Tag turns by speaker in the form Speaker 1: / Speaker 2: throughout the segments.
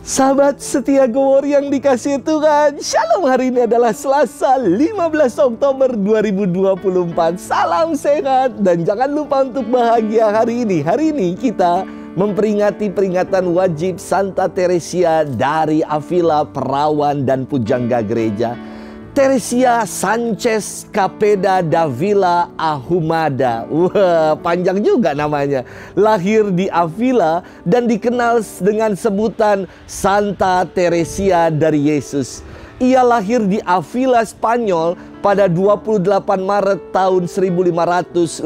Speaker 1: Sahabat setia Gowor yang dikasihi Tuhan, Shalom. Hari ini adalah Selasa 15 Oktober 2024. Salam sehat dan jangan lupa untuk bahagia hari ini. Hari ini kita memperingati peringatan wajib Santa Teresia dari Avila, perawan dan pujangga gereja. Teresia Sanchez Capeda Davila Ahumada. Wah, panjang juga namanya. Lahir di Avila dan dikenal dengan sebutan Santa Teresia dari Yesus. Ia lahir di Avila, Spanyol pada 28 Maret tahun 1515.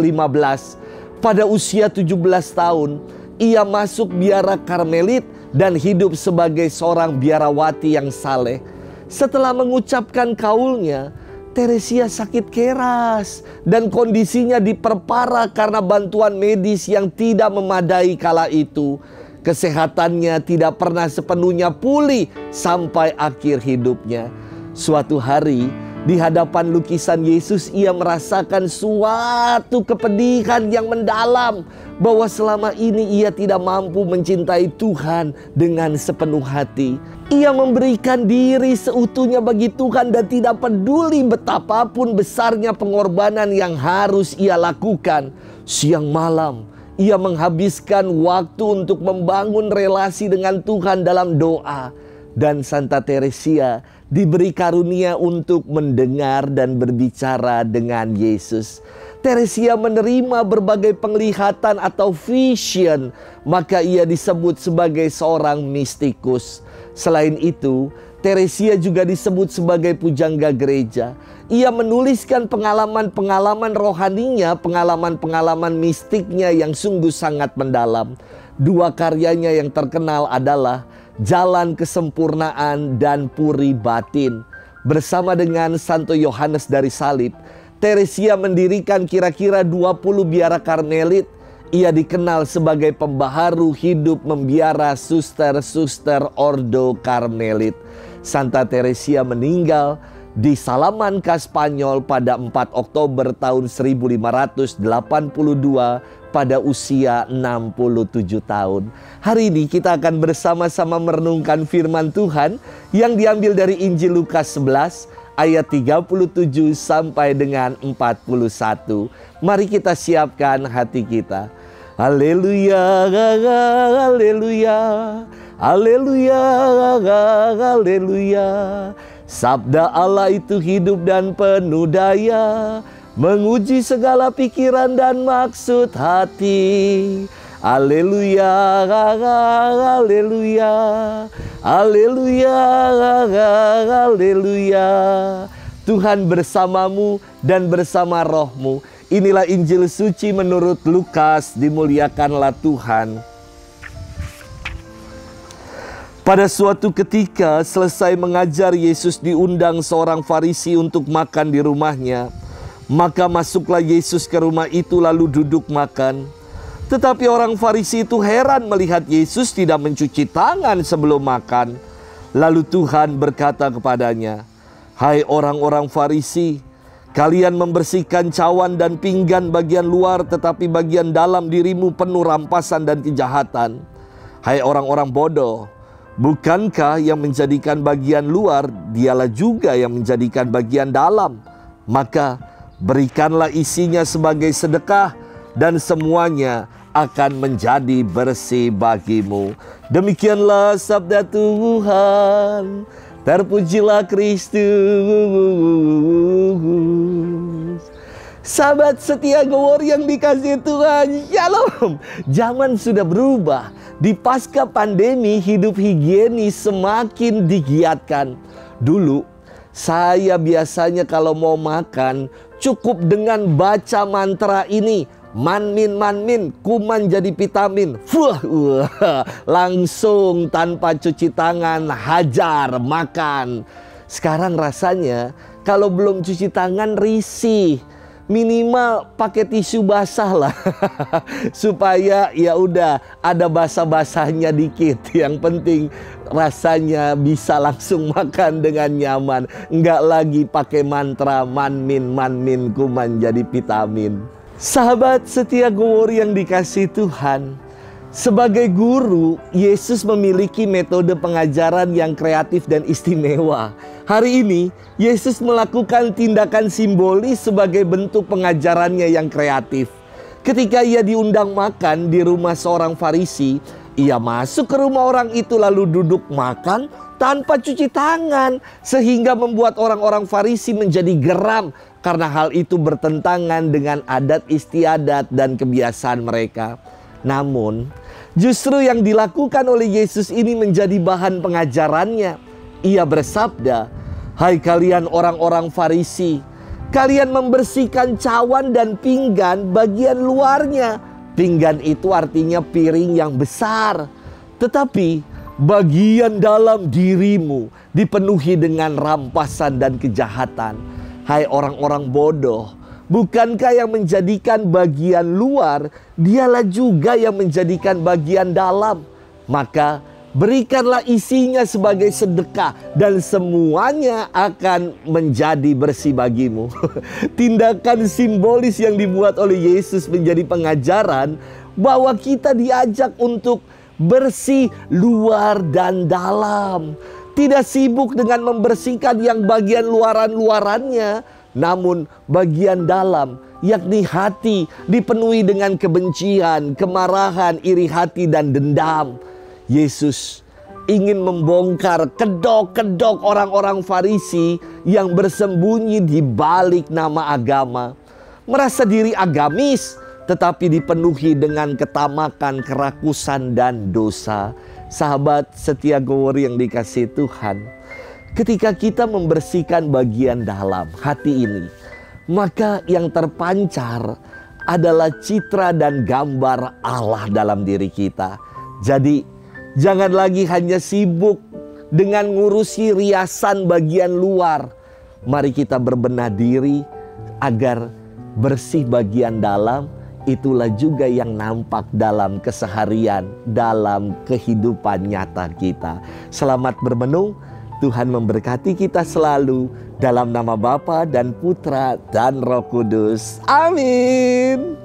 Speaker 1: Pada usia 17 tahun, ia masuk biara Karmelit dan hidup sebagai seorang biarawati yang saleh. Setelah mengucapkan kaulnya, Teresia sakit keras dan kondisinya diperparah karena bantuan medis yang tidak memadai kala itu. Kesehatannya tidak pernah sepenuhnya pulih sampai akhir hidupnya. Suatu hari, di hadapan lukisan Yesus, ia merasakan suatu kepedihan yang mendalam bahwa selama ini ia tidak mampu mencintai Tuhan dengan sepenuh hati. Ia memberikan diri seutuhnya bagi Tuhan dan tidak peduli betapapun besarnya pengorbanan yang harus ia lakukan. Siang malam, ia menghabiskan waktu untuk membangun relasi dengan Tuhan dalam doa. Dan Santa Teresia diberi karunia untuk mendengar dan berbicara dengan Yesus. Teresia menerima berbagai penglihatan atau vision, maka ia disebut sebagai seorang mistikus. Selain itu, Teresia juga disebut sebagai pujangga gereja. Ia menuliskan pengalaman-pengalaman rohaninya, pengalaman-pengalaman mistiknya yang sungguh sangat mendalam. Dua karyanya yang terkenal adalah Jalan Kesempurnaan dan Puri Batin. Bersama dengan Santo Yohanes dari Salib, Teresia mendirikan kira-kira 20 biara Karmelit. Ia dikenal sebagai pembaharu hidup membiara suster-suster Ordo Karmelit. Santa Teresia meninggal di Salamanca, Spanyol pada 4 Oktober tahun 1582 pada usia 67 tahun. Hari ini kita akan bersama-sama merenungkan firman Tuhan yang diambil dari Injil Lukas 11 ayat 37 sampai dengan 41. Mari kita siapkan hati kita. Haleluya, haleluya, haleluya, haleluya. Sabda Allah itu hidup dan penuh daya, menguji segala pikiran dan maksud hati. Haleluya, haleluya, haleluya, haleluya. Tuhan bersamamu dan bersama rohmu. Inilah Injil suci menurut Lukas, dimuliakanlah Tuhan. Pada suatu ketika selesai mengajar, Yesus diundang seorang Farisi untuk makan di rumahnya. Maka masuklah Yesus ke rumah itu lalu duduk makan. Tetapi orang Farisi itu heran melihat Yesus tidak mencuci tangan sebelum makan. Lalu Tuhan berkata kepadanya, "Hai orang-orang Farisi, kalian membersihkan cawan dan pinggan bagian luar, tetapi bagian dalam dirimu penuh rampasan dan kejahatan. Hai orang-orang bodoh, bukankah yang menjadikan bagian luar, dialah juga yang menjadikan bagian dalam? Maka berikanlah isinya sebagai sedekah, dan semuanya akan menjadi bersih bagimu." Demikianlah sabda Tuhan. Terpujilah Kristus. Sahabat setia Gowor yang dikasihi Tuhan, Shalom. Zaman sudah berubah. Di pasca pandemi, hidup higienis semakin digiatkan. Dulu, saya biasanya kalau mau makan, cukup dengan baca mantra ini. Manmin, manmin, kuman jadi vitamin. Langsung tanpa cuci tangan, hajar, makan. Sekarang rasanya kalau belum cuci tangan risih. Minimal pakai tisu basah lah. Supaya ya udah ada basah-basahnya dikit. Yang penting rasanya bisa langsung makan dengan nyaman. Enggak lagi pakai mantra manmin, manmin, kuman jadi vitamin. Sahabat setia Gowor yang dikasihi Tuhan, Sebagai guru, Yesus memiliki metode pengajaran yang kreatif dan istimewa. Hari ini, Yesus melakukan tindakan simbolis sebagai bentuk pengajarannya yang kreatif. Ketika ia diundang makan di rumah seorang Farisi, ia masuk ke rumah orang itu lalu duduk makan tanpa cuci tangan, sehingga membuat orang-orang Farisi menjadi geram karena hal itu bertentangan dengan adat istiadat dan kebiasaan mereka. Namun, justru yang dilakukan oleh Yesus ini menjadi bahan pengajarannya. Ia bersabda, "Hai kalian orang-orang Farisi, kalian membersihkan cawan dan pinggan bagian luarnya." Pinggan itu artinya piring yang besar. Tetapi bagian dalam dirimu dipenuhi dengan rampasan dan kejahatan. Hai orang-orang bodoh, bukankah yang menjadikan bagian luar, dialah juga yang menjadikan bagian dalam? Maka berikanlah isinya sebagai sedekah dan semuanya akan menjadi bersih bagimu. Tindakan simbolis yang dibuat oleh Yesus menjadi pengajaran bahwa kita diajak untuk bersih luar dan dalam. Tidak sibuk dengan membersihkan yang bagian luaran-luarannya, namun bagian dalam, yakni hati, dipenuhi dengan kebencian, kemarahan, iri hati, dan dendam. Yesus ingin membongkar kedok-kedok orang-orang Farisi yang bersembunyi di balik nama agama. Merasa diri agamis, tetapi dipenuhi dengan ketamakan, kerakusan, dan dosa. Sahabat setia Gowori yang dikasihi Tuhan, ketika kita membersihkan bagian dalam hati ini, maka yang terpancar adalah citra dan gambar Allah dalam diri kita. Jadi jangan lagi hanya sibuk dengan ngurusi riasan bagian luar. Mari kita berbenah diri agar bersih bagian dalam. Itulah juga yang nampak dalam keseharian, dalam kehidupan nyata kita. Selamat bermenung. Tuhan memberkati kita selalu. Dalam nama Bapa dan Putra dan Roh Kudus. Amin.